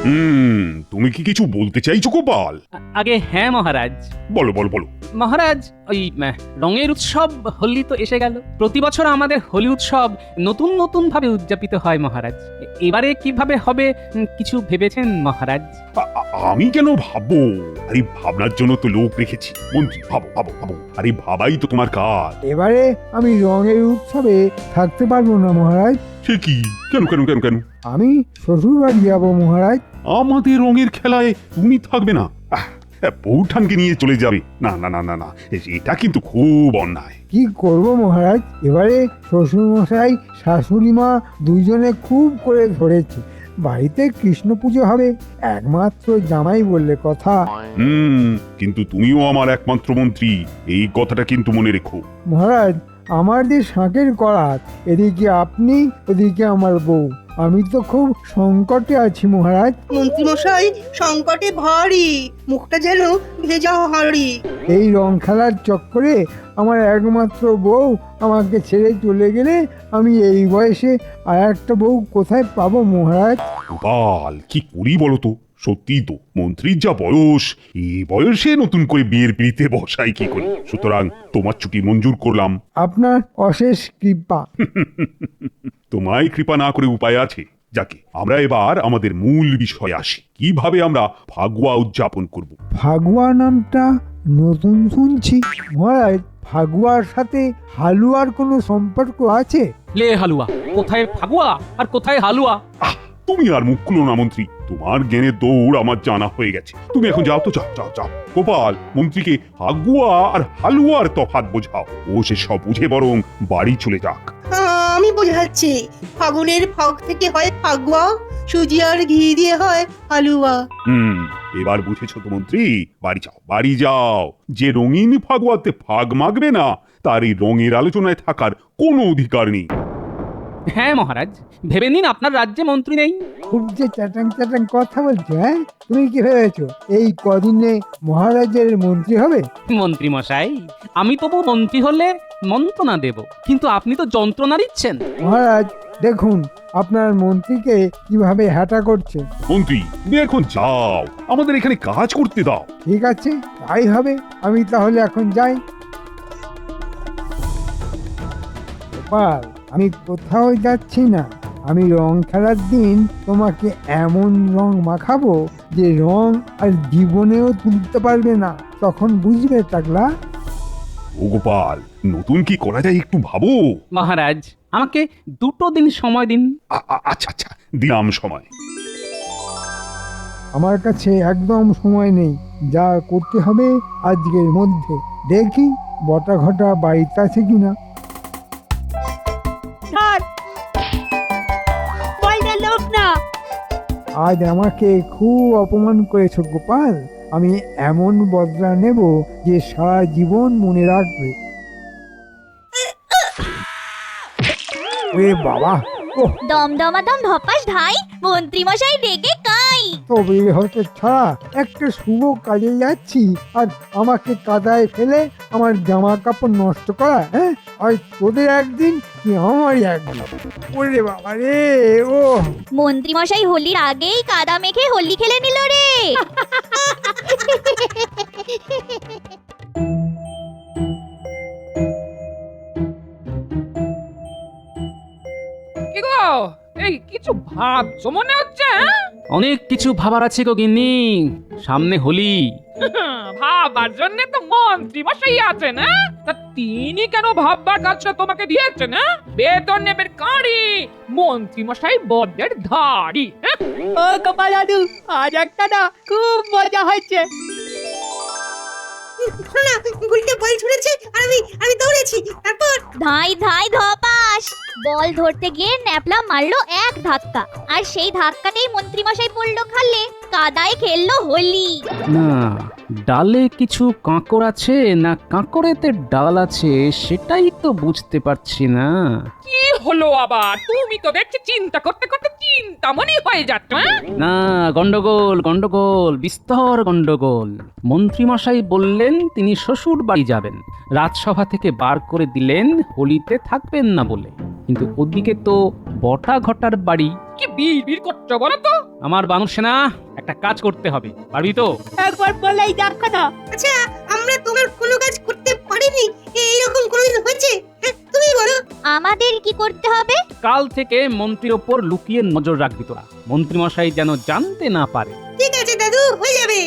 তুমি কি কিছু বলতে চাইছো গোপাল? আগে হ্যাঁ মহারাজ। বলো বলো বলো। মহারাজ ওই রঙের উৎসব হোলি তো এসে গেল। প্রতি বছর আমাদের হোলি উৎসব নতুন নতুন ভাবে উদযাপিত হয় মহারাজ। এবারে কিভাবে হবে কিছু ভেবেছেন মহারাজ? আমি কেন ভাববো? আরে ভাবনার জন্য তো লোক রেখেছি। মন্ত্রী ভাবো ভাবো ভাবো, আরে ভাবাই তো তোমার কাজ। এবারে আমি রঙের উৎসবে থাকতে পারবো না মহারাজ। সে কি? কেন কেন কেন কেন? আমি শ্বশুর বাড়ি যাবো মহারাজ। আমাদের রঙের খেলায় তুমি থাকবে না? বৌঠানকে নিয়ে চলে যাবে? না না না না না, এটা কিন্তু খুব অন্যায়। কি করব মহারাজ, এবারে শ্বশুর মশাই শাশুড়ি মা দুজনে খুব করে ধরেছে। বাড়িতে কৃষ্ণ পুজো হবে, একমাত্র জামাই বললে কথা। কিন্তু তুমিও আমার একমাত্র মন্ত্রী, এই কথাটা কিন্তু মনে রেখো। মহারাজ, আমার যে শাঁখের করাত, এদিকে আপনি, ওদিকে আমার বউ, আমি তো খুব সংকটে আছি মহারাজ। মন্ত্রীমশাই সংকটে ভারী, মুখটা যেন ভেজা হাঁড়ি। এই রং খেলার চক্করে আমার একমাত্র বউ আমাকে ছেড়ে চলে গেলে আমি এই বয়সে আর একটা বউ কোথায় পাবো মহারাজ? গোপাল, কি করি বলো তো? সত্যি তো, মন্ত্রীর যা বয়স, এই বয়সে নতুন করে বিয়ের পিড়িতে বসাই কি করি? সুতরাং তোমার ছুটি মঞ্জুর করলাম। আপনার অশেষ কৃপা। তোমায় কৃপা না করে উপায় আছে? যাকে আমরা এবার আমাদের মূল বিষয়ে আসি। কিভাবে আমরা ফাগুয়া উদযাপন করব? ফাগুয়া নামটা নতুন শুনছি মহারাজ। ফাগুয়ার সাথে হালুয়ার কোনো সম্পর্ক আছে? লে হালুয়া, কোথায় ফাগুয়া আর কোথায় হালুয়া? তুমি আর মুখ খুলো না মন্ত্রী, তোমার জ্ঞানের দৌড় আমার জানা হয়ে গেছে। তুমি এখন যাও তো, যাও যাও যাও। গোপাল, মন্ত্রীকে ফাগুয়া আর হালুয়ার তফাৎ বোঝাও। ও সে সব বুঝে বরং বাড়ি চলে যাক। আমি বোঝাচ্ছি, ফাগুনের ফাগ থেকে হয় ফাগুয়া, সুজি আর ঘি দিয়ে হয় হালুয়া। এবার বুঝেছো তো মন্ত্রী? বাড়ি যাও, বাড়ি যাও। যে রঙিন ফাগুয়াতে ফাগ মাগবে না, তার এই রঙের আলোচনায় থাকার কোনো অধিকার নেই। হ্যাঁ মহারাজ, ভেবে নিন আপনার রাজ্যে মন্ত্রী নেই। খুব যে চ্যাটাং চ্যাটাং কথা বলছো, হ্যাঁ? তুমি কি ভেবেছো এই কদিনে মহারাজের মন্ত্রী হবে? মন্ত্রী মশাই, আমি তবু মন্ত্রী হলে মন্ত্রণা দেব, কিন্তু আপনি তো যন্ত্রণা দিচ্ছেন। মহারাজ দেখুন আপনার মন্ত্রীকে কিভাবে হাঁটা করছে। মন্ত্রী, তুমি এখন যাও, আমাদের এখানে কাজ করতে দাও। ঠিক আছে, তাই হবে। আমি তাহলে এখন যাই। গোপাল, আমি কোথাও যাচ্ছি না। আমি রং খেলার দিন তোমাকে এমন রং মাখাবো যে রং আর জীবনেও তুলতে পারবে না। তখন বুঝবে টাকলা। ও গোপাল, নতুন কি করা যায় একটু ভাবো। মহারাজ, আমাকে 2 দিন সময় দিন। আচ্ছা আচ্ছা, দিলাম সময়। আমার কাছে একদম সময় নেই। যা করতে হবে আজকের মধ্যে। দেখি বটা ঘটা বাড়িতে আছে কিনা। আজ আমাকে খুব অপমান করেছো গোপাল। আমি এমন বদলা নেব যে সারা জীবন মনে রাখবে। ওরে বাবা, দমদমাদম ধপাস ধাই, মন্ত্রী মশাই রেগে কাই। তবে হতে ছাড়া একটা শুভ কাজে যাচ্ছি আর আমাকে কাদায় ফেলে আমার জামা কাপড় নষ্ট করা, হ্যাঁ? আর তোদের একদিন কি আমার একদিন। ওরে বাবা রে, ও মন্ত্রী মশাই হোলির আগেই কাদা মেখে হোলি খেলে নিল রে। কি গো, এই কিছু ভাবছো মনে হচ্ছে? অনেক কিছু ভাবার আছে গো গিন্নি, সামনে হোলি। ভাবার জন্য তো মন্ত্রী মশাই আছেন, তা তিনি কেন ভাববার কাজটা তোমাকে দিয়েছেন? বেতন নেবেন কারি, মন্ত্রী মশাই বড্ডের ধাড়ি। ও গোপাল দাদু, আজ একটা না খুব মজা হয়েছে। না, গুলটে বল ছুঁড়েছে আর আমি দৌড়েছি। তারপর ধাই ধাই ধপাস, বল ধরতে গিয়ে ন্যাপলা মারলো এক ধাক্কা, আর সেই ধাক্কাতেই মন্ত্রী মশাই পড়লো খালে, কাদায় খেললো হোলি। না, ডালে কিছু কাঁকড় আছে না কাঁকড়েতে ডাল আছে, সেটাই তো বুঝতে পারছি না। কি হলো আবার? তুমি তো দেখছি চিন্তা করতে করতে চিন্তামণি হয়ে যাচ্ছ, হ্যাঁ? না, গন্ডগোল গন্ডগোল বিস্তর গন্ডগোল। মন্ত্রীমশাই বললেন তিনি শ্বশুর বাড়ি যাবেন, রাজসভা থেকে বার করে দিলেন হোলিতে থাকবেন না বলে। কিন্তু ওদিকে তো বটা ঘটার বাড়ি। কি বিড় করছো বলো তো? আমার বানর সেনা, একটা কাজ করতে হবে, পারবি তো? একবার বলেই দেখো না। আচ্ছা, আমরা তোমার কোনো কাজ করতে পারিনি, এইরকম কোনোদিন হয়েছে? হ্যাঁ, তুমি বলো। আমাদের কি করতে হবে? কাল থেকে মন্ত্রীর ওপর লুকিয়ে নজর রাখবি তোরা, মন্ত্রীমশাই যেন জানতে না পারে। ঠিক আছে দাদু, হয়ে যাবে।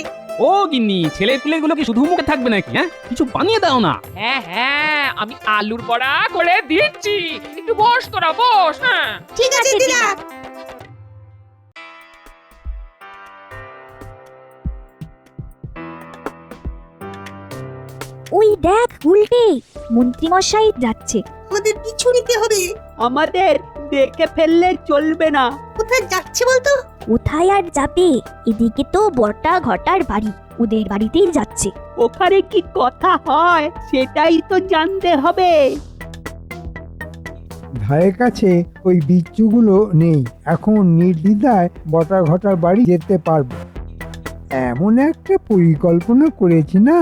ও গিন্নি, ছেলে পিলেগুলো কি শুধু মুখে থাকবে নাকি? হ্যাঁ, কিছু বানিয়ে দাও না। হ্যাঁ হ্যাঁ, আমি আলুর বড়া করে দিচ্ছি, একটু বস তোরা বস। হ্যাঁ, ঠিক আছে দিদা। ওই দেখ উল্টে, মন্ত্রীমশাই যাচ্ছে। আমাদের পিছু নিতে হবে। আমাদের দেখে ফেললে চলবে না। কোথায় যাচ্ছে বলতো? কোথায় আর যাবে? এদিকে তো বটা ঘটার বাড়ি, ওদের বাড়িতেই যাচ্ছে। ওখানে কি কথা হয় সেটাই তো জানতে হবে। ধারে কাছে ওই বিচ্ছুগুলো নেই, এখন নির্দ্বিধায় বটা ঘটার বাড়ি যেতে পারবো। এমন একটা পরিকল্পনা করেছি না,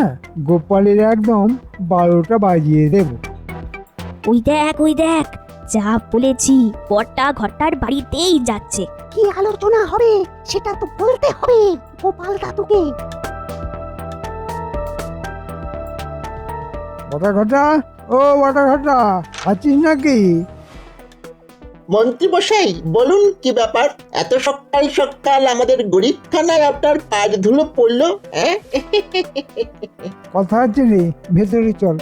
গোপালের একদম 12টা বাজিয়ে দেব। ওই দেখ, যা বলেছি, বটা ঘটার বাড়িতেই যাচ্ছে। কি আলোচনা হবে সেটা তো বলতে হবে গোপাল দাদুকে। বটা ঘটা, ও বটা ঘটা, আছিস নাকি? মন্ত্রী মশাই বলুন কি ব্যাপার? এত সকাল সকাল আমাদের গরিবখানায় আপনার পায়ের ধুলো পড়লো, হ্যাঁ? কথা আছে রে, ভেতরে চল।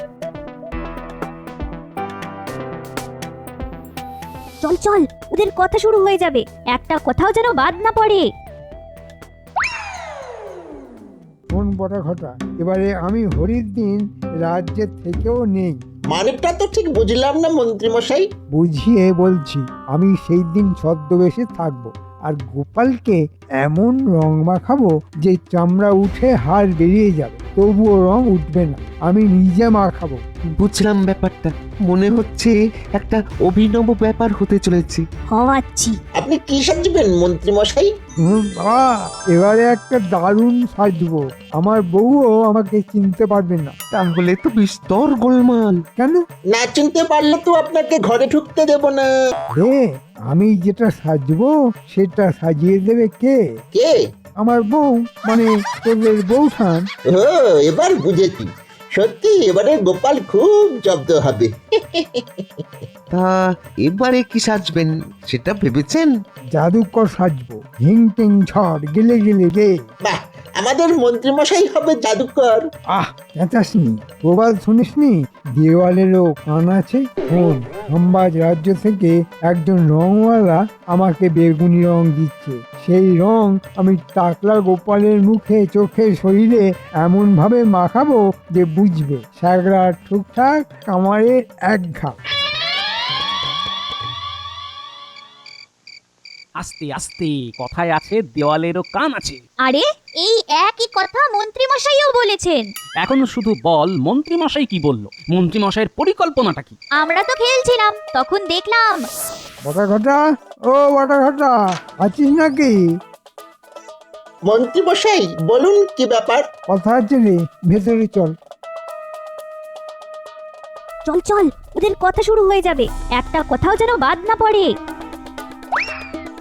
চল চল, ওদের কথা শুরু হয়ে যাবে, একটা কথাও যেন বাদ না পড়ে। শোন বটা ঘটা, এবারে আমি হরির দিন রাজ্যের থেকেও নেই। মানেটা তো ঠিক বুঝলাম না মন্ত্রী মশাই। বুঝিয়ে বলছি, আমি সেই দিন ছদ্মবেশে থাকবো, আর গোপালকে এমন রং মাখাবো যে চামড়া উঠে হাড় বেরিয়ে যাবে, তবুও রং উঠবে না। আমি নিজে মাখাবো। বুঝলাম ব্যাপারটা, মনে হচ্ছে একটা অভিনব ব্যাপার হতে চলেছে। হওয়াচ্ছি। আপনি কি সাজবেন মন্ত্রী মশাই? বাবা, এবারে একটা দারুণ সাজবো, আমার বউও আমাকে চিনতে পারবে না। তাহলে তো বিস্তর গোলমাল। কেন? না চিনতে পারলে তো আপনাকে ঘরে ঢুকতে দেব না। হে, আমি যেটা সাজবো সেটা সাজিয়ে দেবে কে? কে? আমার বউ, মানে তোদের বউঠান। ও, এবার বুঝেছি। সত্যি এবারে গোপাল খুব জব্দ হবে। তা এবারে কি সাজবেন সেটা ভেবেছেন? জাদুকর সাজবো, হিং টিং ঝড় গেলে গেলে গে। বাহ, আমাদের মন্ত্রী মশাই হবে জাদুকর। আহ, চেঁচাসনি, প্রবাদ শুনিসনি? দেওয়ালেরও কান আছে। শোন, হাম্বাজ রাজ্য থেকে একজন রংওয়ালা আমাকে বেগুনি রং দিচ্ছে। সেই রং আমি টাকলা গোপালের মুখে, চোখে, শরীরে এমন ভাবে মাখাবো যে বুঝবে স্যাগরা ঠুকঠাক, কামারে এক ঘা। আস্তে আস্তে, কথায় আছে দেওয়ালেরও কান আছে। আরে, এই একই কথা মন্ত্রীমশাইও বলেছেন। এখন শুধু বল মন্ত্রীমশাই কি বলল, মন্ত্রীমশাইয়ের পরিকল্পনাটা কি? আমরা তো খেলছিলাম, তখন দেখলাম। বটা ঘটা, ও বটা ঘটা, আছিস নাকি? মন্ত্রী মশাই বলুন কি ব্যাপার? কথা আছে রে, ভেতরে চল। চল চল, ওদের কথা শুরু হয়ে যাবে, একটা কথাও যেন বাদ না পড়ে।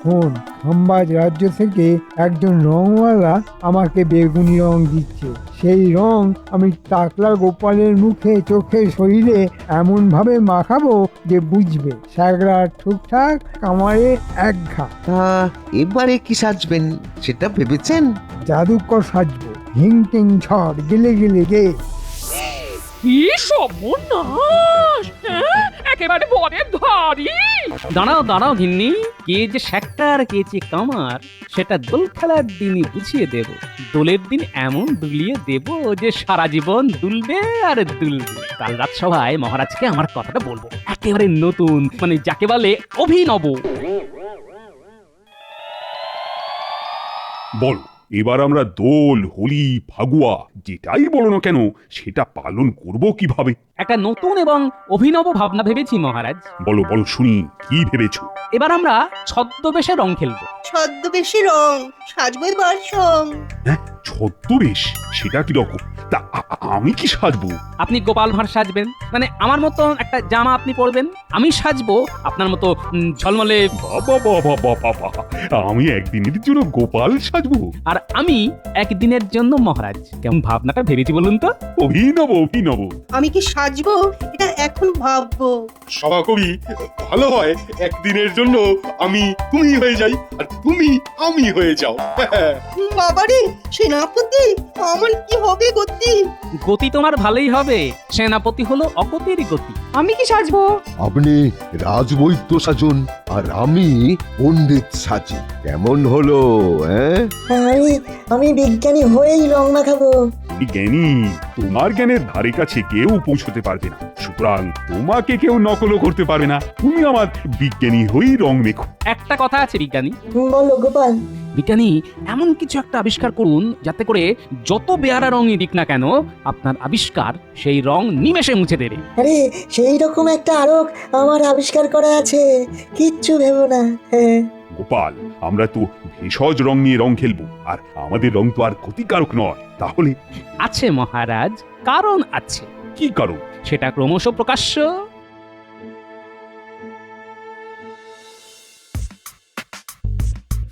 শোন, হাম্বাজ রাজ্য থেকে একজন রংওয়ালা আমাকে বেগুনি রং দিচ্ছে। সেই রং আমি টাকলা গোপালের মুখে, চোখে, শরীরে এমন ভাবে মাখাবো যে বুঝবে স্যাগরা ঠুকঠাক, কামারে এক ঘা। তা এবারে কি সাজবেন সেটা ভেবেছেন? জাদুকর সাজবো, হিং টিং ঝড় গেলে গেলে গে। কি সর্বনাশ! হ্যাঁ, একেবারে বনের ধারি। দাঁড়াও দাঁড়াও ঘিন্নি, কে যে শ্যাক্টার কে যে কামার সেটা দোল খেলার দিনই বুঝিয়ে দেব। দোলের দিন এমন দুলিয়ে দেব যে সারা জীবন দুলবে আর দুলবে। কাল রাজসভায় মহারাজকে আমার কথাটা বলবো, একেবারে নতুন, মানে যাকে বলে অভিনব। বলো এবার আমরা দোল হোলি ফাগুয়া যেটাই বলো না কেন সেটা পালন করব কিভাবে? একটা নতুন এবং অভিনব ভাবনা ভেবেছি মহারাজ। বলো বলো শুনি, কি ভেবেছো? এবার আমরা ছদ্মবেশে রং খেলবো। ছদ্মবেশী রং সাজবো এবার সং। হ্যাঁ, ছদ্মবেশ, সেটা কি রকম? তা আমি কি সাজবো? আপনি গোপাল ভাঁড় সাজবেন, মানে আমার মতো একটা জামা আপনি পরবেন। আমি সাজবো আপনার মতো ঝলমলে, বাবা বাবা বাবা বাবা, আমি একদিনের জন্য গোপাল সাজবো? আর আমি একদিনের জন্য মহারাজ। কেমন ভাবনাটা ভেবেছি বলুন তো? অভিনব অভিনব। আমি কি সাজবো এটা এখন ভাববো। সভাকবি, ভালো হয় একদিনের জন্য আমি তুমি হয়ে যাই আর তুমি আমি হয়ে যাও। বাবারে সেনাপতি, আমার কি হবে গতি? গতি তোমার ভালোই হবে, সেনাপতি হলো অগতির গতি। আমি কি সাজবো? আপনি রাজবৈদ্য সাজুন আর আমি পণ্ডিত সাজি। কেমন হলো? আমি বিজ্ঞানী হয়েই রং মাখাবো। তুমি জ্ঞানী, তোমার জ্ঞানের ধারে কাছে কেউ পৌঁছতে পারবে না, সুতরাং তোমাকে কেউ নকলও করতে পারবে না। তুমি আমার বিজ্ঞানী হয়েই রং মেখো। একটা কথা আছে বিজ্ঞানী, বলো গোপাল। বিজ্ঞানী এমন কিছু একটা আবিষ্কার করুন যাতে করে যত বেয়ারা রঙই দিক না কেন আপনার আবিষ্কার সেই রং নিমেষে মুছে দেবে। আরে সেই রকম একটা আরক আমার আবিষ্কার করা আছে, কিচ্ছু ভেবো না। গোপাল, আমরা তো ভেষজ রং নিয়ে রং খেলবো, আর আমাদের রং তো আর ক্ষতিকারক নয়। তাহলে? আছে মহারাজ, কারণ আছে। কি কারণ? সেটা ক্রমশ প্রকাশ্য।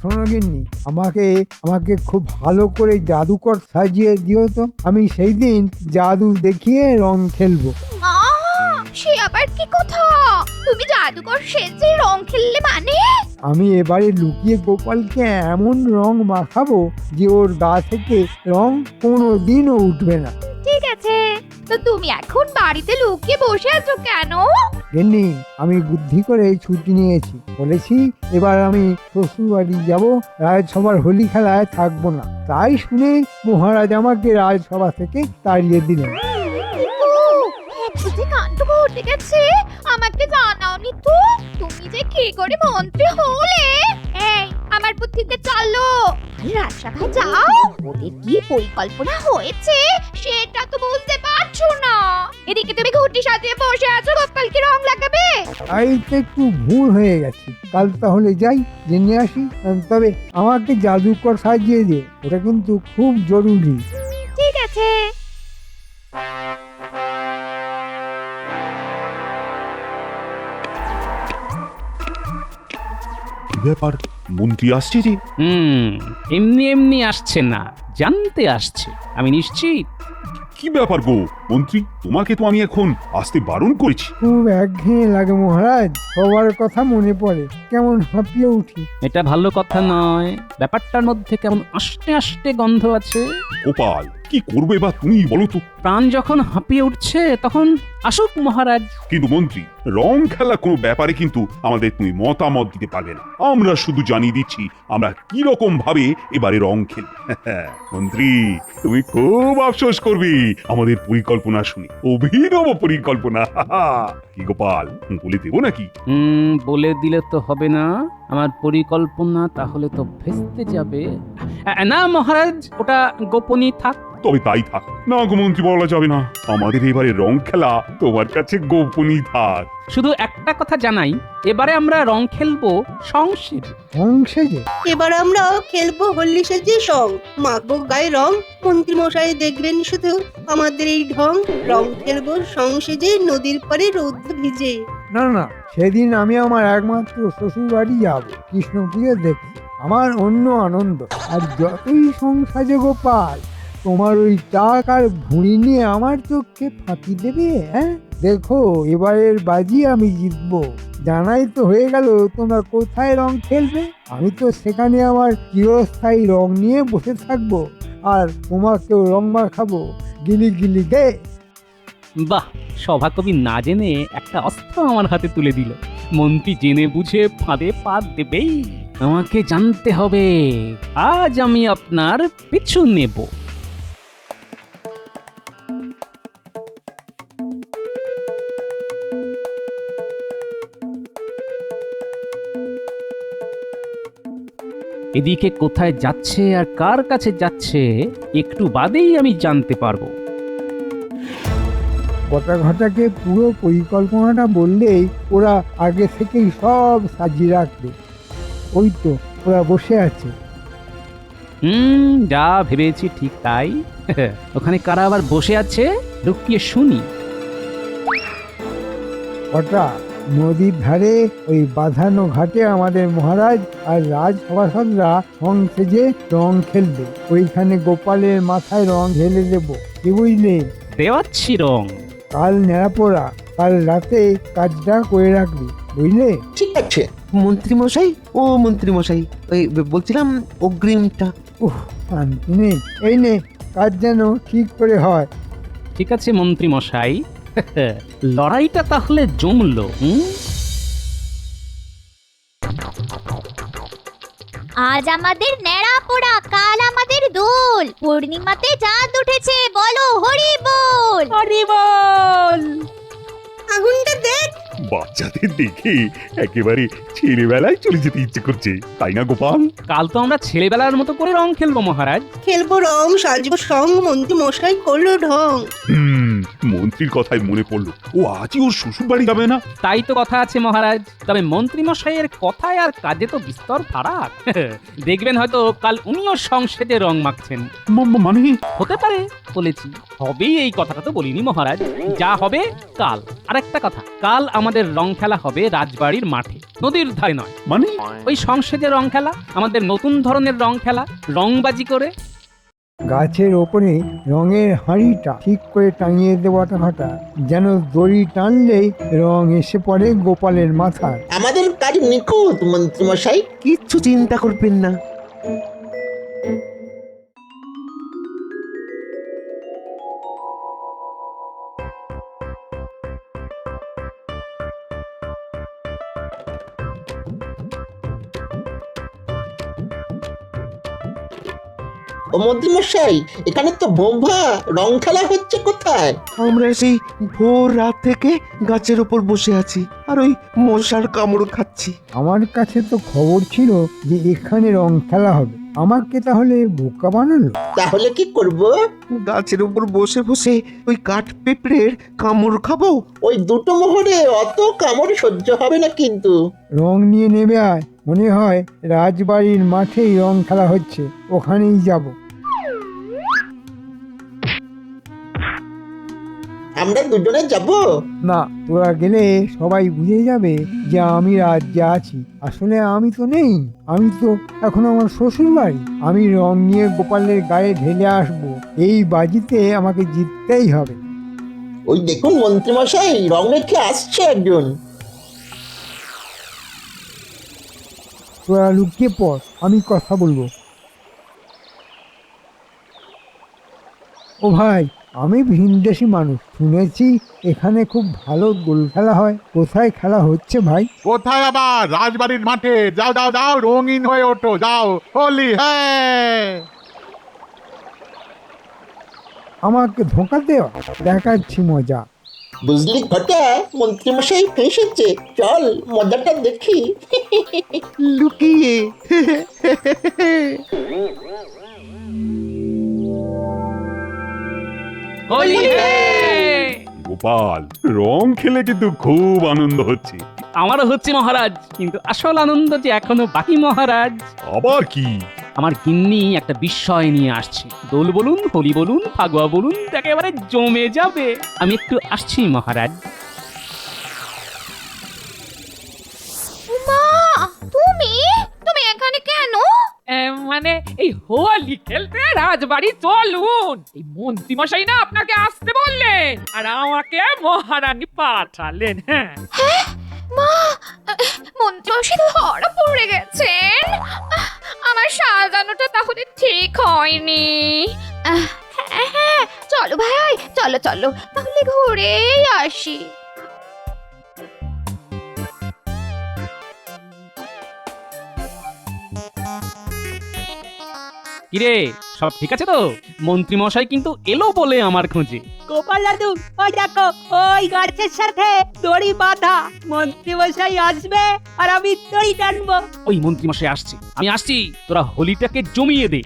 শোনো গিন্নি, আমাকে খুব ভালো করে জাদুকর সাজিয়ে দিও তো। আমি সেই দিন জাদু দেখিয়ে রং খেলবো। সে আবার কি কথা? তুমি জাদুকর সেজে রং খেললে মানে? আমি এবারে লুকিয়ে গোপালকে এমন রং মাখাবো যে ওর গা থেকে রং কোনোদিনও উঠবে না। ঠিক আছে, তো তুমি এখন বাড়িতে লুকিয়ে বসে আছো কেন? গিন্নি, আমি বুদ্ধি করে ছুটি নিয়েছি। বলেছি এবার আমি শ্বশুর বাড়ি যাবো, রাজসভার হোলি খেলায় থাকবো না। তাই শুনে মহারাজ আমাকে রাজসভা থেকে তাড়িয়ে দিলেন। যে কাণ্ড ঘটে গেছে, আমাকে জানাওনি তো। তুমি যে কি করে মন্ত্রী হলে? এই আমার বুদ্ধিতে চলো, রাজসভায় যাও। ওদের কি পরিকল্পনা হয়েছে সেটা তো বুঝতে পারছো না। এদিকে তুমি ঘুটি সাজিয়ে বসে আছো, গোপালকে রং লাগাবে। তাই তো একটু ভুল হয়ে গেছে। কাল তাহলে যাই, জেনে আসি। তবে আমাকে জাদুকর সাজিয়ে দে, ওটা কিন্তু খুব জরুরি। ঠিক আছে। ব্যাপার, মন্ত্রী আসছে যে? এমনি এমনি আসছে না, জানতে আসছে। আমি নিশ্চিত। কি ব্যাপার গো মন্ত্রী, তোমাকে তো আমি এখন আসতে বারণ করেছি। খুব একঘেয়ে লাগে মহারাজ, সবার কথা মনে পড়ে, কেমন হাঁপিয়ে উঠি। এটা ভালো কথা নয়। ব্যাপারটার মধ্যে কেমন আস্তে আস্তে গন্ধ আছে। গোপাল, কি করবে বা তুমি বলো তো? প্রাণ যখন হাঁপিয়ে উঠছে তখন আসুক মহারাজ। কিন্তু মন্ত্রী, রং খেলা কোনো ব্যাপারে কিন্তু আমাদের তুমি মতামত দিতে পারবে না। আমরা শুধু জানিয়ে দিচ্ছি আমরা কি রকম ভাবে এবারে রং খেলব। মন্ত্রী, তুমি খুব আফসোস করবে আমাদের পরিকল্পনা শুনে, অভিনব পরিকল্পনা। কি গোপাল, বলে দেবো নাকি? বলে দিলে তো হবে না, আমার পরিকল্পনা তাহলে তো ভেস্তে যাবে। না মহারাজ, ওটা গোপনই থাক। তবে তাই থাক। না গো মন্ত্রী, বলা যাবে না। আমাদের এবারে রং খেলা তোমার কাছে গোপনই থাক। শুধু একটা কথা জানাই, এবারে আমরা রং খেলবো সংসেজে। সংসেজে? এবার আমরা খেলবো হোলি সেজে সং, মাখবো গায়ে রং। মন্ত্রী মশাই দেখবেন শুধু আমাদের এই ঢং। রং খেলবো সংসেজে, নদীর পাড়ে রৌদ্র ভিজে। না না, সেদিন আমি আমার একমাত্র শ্বশুর বাড়ি যাবো, কৃষ্ণপ্রিয় দেখতে। আমার অন্য আনন্দ। আর যতই সংসাজে গোপাল, তোমার ওই টাক আর ভুঁড়ি নিয়ে আমার চোখে ফাঁকি দেবে? হ্যাঁ, দেখো এবারের বাজি আমি জিতবো। জানাই তো হয়ে গেল তোমরা কোথায় রং খেলবে। আমি তো সেখানে আমার চিরস্থায়ী রং নিয়ে বসে থাকবো, আর তোমাকেও রং মাখাবো। গিলি গিলি গে। বাহ, সভাকবি না জেনে একটা অস্ত্র আমার হাতে তুলে দিল। মন্ত্রী জেনে বুঝে ফাঁদে পা দেবেই। আমাকে জানতে হবে। আজ আমি আপনার পিছু নেব। এদিকে কোথায় যাচ্ছে আর কার কাছে যাচ্ছে একটু বাদেই আমি জানতে পারবো। গোটা ঘটাকে পুরো পরিকল্পনাটা বললেই ওরা আগে থেকেই সব সাজিয়ে রাখবে। ওই তো ওরা বসে আছে। যা ভেবেছি ঠিক তাই। ওখানে কারা আবার বসে আছে লুকিয়ে শুনি। ওটা নদীর ধারে ওই বাঁধানো ঘাটে আমাদের মহারাজ আর রাজসভাসদরা রং সেজে রং খেলবে। ওইখানে গোপালের মাথায় রং ঢেলে দেবো, কি বুঝলে? দেওয়াচ্ছি রং। কাল নেড়াপোড়া, কাল রাতে কাজটা করে রাখবি, বুঝলে? ঠিক আছে। মন্ত্রীমশাই, ও মন্ত্রীমশাই, ওই বলছিলাম অগ্রিমটা। শান্তি নেই। এই নে, কাজ যেন ঠিক করে হয়। ঠিক আছে মন্ত্রী মশাই। লড়াইটা তাহলে জমলো। আজ আমাদের ন্যাড়া পোড়া, কাল আমাদের দোল। পূর্ণিমাতে চাঁদ উঠেছে, বলো হরি বল। হরি বল। আগুনটা দেখ। বাচ্চাদের দেখে একেবারে ছেলেবেলায় চলে যেতে ইচ্ছে করছে, তাই না গোপাল? কাল তো আমরা ছেলেবেলার মতো করে রং খেলবো মহারাজ। খেলবো রং, সাজবো সং, মন্ত্রী মশাই করলো ঢং। মন্ত্রীর কথাই মনে পড়লো, ও আজই ওর শ্বশুর বাড়ি যাবে না? তাই তো কথা আছে মহারাজ, তবে মন্ত্রী মশাইয়ের কথায় আর কাজে তো বিস্তর ফারাক। দেখবেন হয়তো কাল উনিও সংসদে রং মাখছেন। মানে হতে পারে, বলেছি হবেই, এই কথাটা তো বলিনি মহারাজ। যা হবে কাল। আরেকটা কথা, কাল আমাদের রং খেলা হবে রাজবাড়ির মাঠে, নদীর ধারে নয়। মানে ওই সংসদে রং খেলা, আমাদের নতুন ধরনের রং খেলা, রংবাজি করে। গাছের ওপরে রঙের হাঁড়িটা ঠিক করে টাঙিয়ে দেওয়াটা ঘটা, যেন দড়ি টানলেই রং এসে পড়ে গোপালের মাথায়। আমাদের কাজ নিখুঁত মন্ত্রীমশাই। কিচ্ছু চিন্তা করবেন না। ও মন্ত্রীমশাই, এখানে তো বোম্বা রং খেলা হচ্ছে কোথায়? আমরা সেই ভোর রাত থেকে গাছের উপর বসে আছি আর ওই মশার কামড় খাচ্ছি। আমার কাছে তো খবর ছিল যে এখানে রং খেলা হবে, আমাকে তাহলে বোকা বানালো। তাহলে কি করব? গাছের উপর বসে বসে ওই কাঠ পেঁপড়ের কামড় খাবো। ওই দুটো মোহরে অত কামড় সহ্য হবে না কিন্তু। রং নিয়ে নেবে আয়, মনে হয় রাজবাড়ির মাঠেই রং খেলা হচ্ছে, ওখানেই যাব। আমরা দুজনে যাব? না, তোরা গেলে সবাই বুঝে যাবে যে আমি রাজ্যে আছি। আসলে আমি তো নেই, আমি তো এখন আমার শ্বশুর বাড়ি। আমি রং নিয়ে গোপালের গায়ে ঢেলে আসবো, এই বাজিতে আমাকে জিততেই হবে। ওই দেখুন মন্ত্রীমশাই, রং মেখে আসছে একজন। তোরা লুকিয়ে পড়, আমি কথা বলবো। ও ভাই, আমি ভিনদেশি মানুষ, শুনেছি এখানে খুব ভালো দোল খেলা হয়। কোথায় খেলা হচ্ছে ভাই? কোথায় আবার? রাজবাড়ির মাঠে। যাও যাও যাও, রঙিন হয়ে ওঠো, যাও, হোলি হ্যাঁ। আমাকে ধোঁকা দেওয়া, দেখাচ্ছি মজা। বুঝলি ঘটা, মন্ত্রীমশাই ফেঁসেছে। চল মজাটা দেখি। লুকিয়ে। গোপাল, রং খেলে কিন্তু খুব আনন্দ হচ্ছে। আমারও হচ্ছে মহারাজ, কিন্তু আসল আনন্দ যে এখনো বাকি মহারাজ। আবার কি? আমার গিন্নি একটা বিস্ময় নিয়ে আসছে। দোল বলুন, হোলি বলুন, ফাগুয়া বলুন, একেবারে জমে যাবে। আমি একটু আসছি মহারাজ। মা, তুমি তুমি এখানে কেন? মানে এই হোলি খেলতে রাজবাড়ি চলুন। এই মন্ত্রী মশাই না আপনাকে আসতে বললেন, আর আমাকে মহারানী পাঠালেন। হ্যাঁ মা, মন্ত্রী ধরা পড়ে গেছেন। আমার সাজানোটা তাহলে ঠিক হয়নি। হ্যাঁ হ্যাঁ, চলো ভাই, চলো চলো, তাহলে ঘুরেই আসি। কিরে, সব ঠিক আছে তো? মন্ত্রী মশাই কিন্তু এলো বলে আমার খোঁজে। গোপাল দাদু ওই দেখো ওই গাছের সাথে দড়ি বাঁধা মন্ত্রী মশাই আসবে আর আমি দড়ি টানবো। ওই মন্ত্রীমশাই আসছে, আমি আসছি, তোরা হোলিটাকে জমিয়ে দে।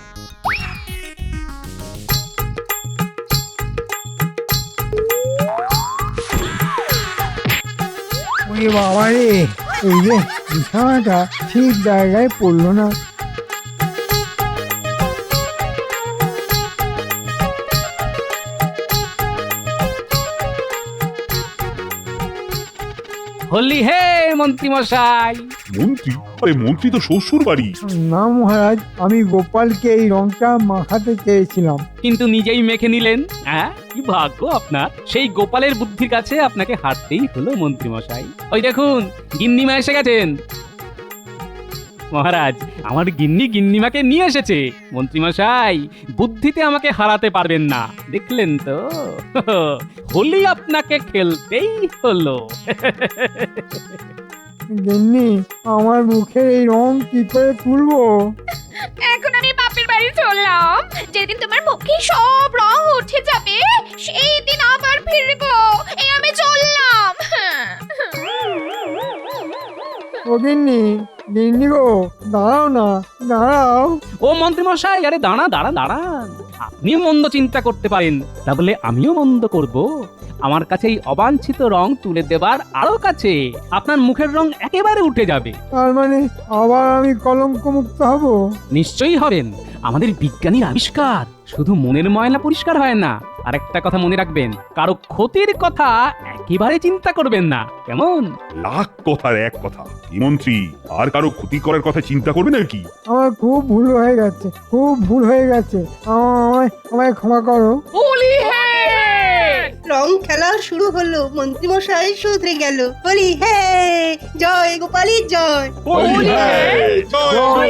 ওরে বাবা রে, এই যে বিছানাটা ঠিক জায়গায় পড়লো না। হোলি হে মন্ত্রীমশাই। মন্ত্রী? আরে মন্ত্রী তো শ্বশুর বাড়ি। না মহারাজ, আমি গোপালকে এই রংটা মাখাতে চেয়েছিলাম। কিন্তু নিজেই মেখে নিলেন। হ্যাঁ, কি ভাগ্য আপনার। সেই গোপালের বুদ্ধির কাছে আপনাকে হারতেই হলো মন্ত্রীমশাই। ওই দেখুন, গিন্নিমা এসে গেছেন। মহারাজ, আমার গিন্নিমাকে নিয়ে এসেছে। মন্ত্রীমশাই, বুদ্ধিতে আমাকে হারাতে পারবেন না, দেখলেন তো। হোলি আপনাকে খেলতেই হলো। গিন্নি, আমার মুখের এই রং কি করে তুলবো? এখন আমি বাপের বাড়ি চললাম, যেদিন তোমার মুখে সব রং উঠে যাবে সেই দিন আবার ফিরবো। এই আমি চললাম। ও গিন্নি, গিন্নি গো, দাঁড়াও না, দাঁড়াও। ও মন্ত্রীমশাই, আরে দাঁড়ান। আপনি মন্দ চিন্তা করতে পারেন, তা বলে আমিও মন্দ করব? আমার কাছে এই অবাঞ্ছিত রং তুলে দেবার আরো কাছে আপনার মুখের রং একেবারে উঠে যাবে। তার মানে আবার আমি কলঙ্ক মুক্ত হব? নিশ্চয়ই হবেন। আমাদের বিজ্ঞানীর আবিষ্কার শুধু মনের ময়লা পরিষ্কার হয় না। আর একটা কথা মনে রাখবেন, কারো ক্ষতির কথা একেবারে চিন্তা করবেন না, কেমন? লাখ কথার এক কথা। কি মন্ত্রী, আর কারো ক্ষতি করার কথা চিন্তা করবে নাকি? আমার খুব ভুল হয়ে গেছে, খুব ভুল হয়ে গেছে। আমায় ক্ষমা করো। হোলি হে! রং খেলা শুরু হলো, মন্ত্রীমশাই শুধরে গেল। হোলি হে! জয় গোপালের জয়। হোলি হে! জয়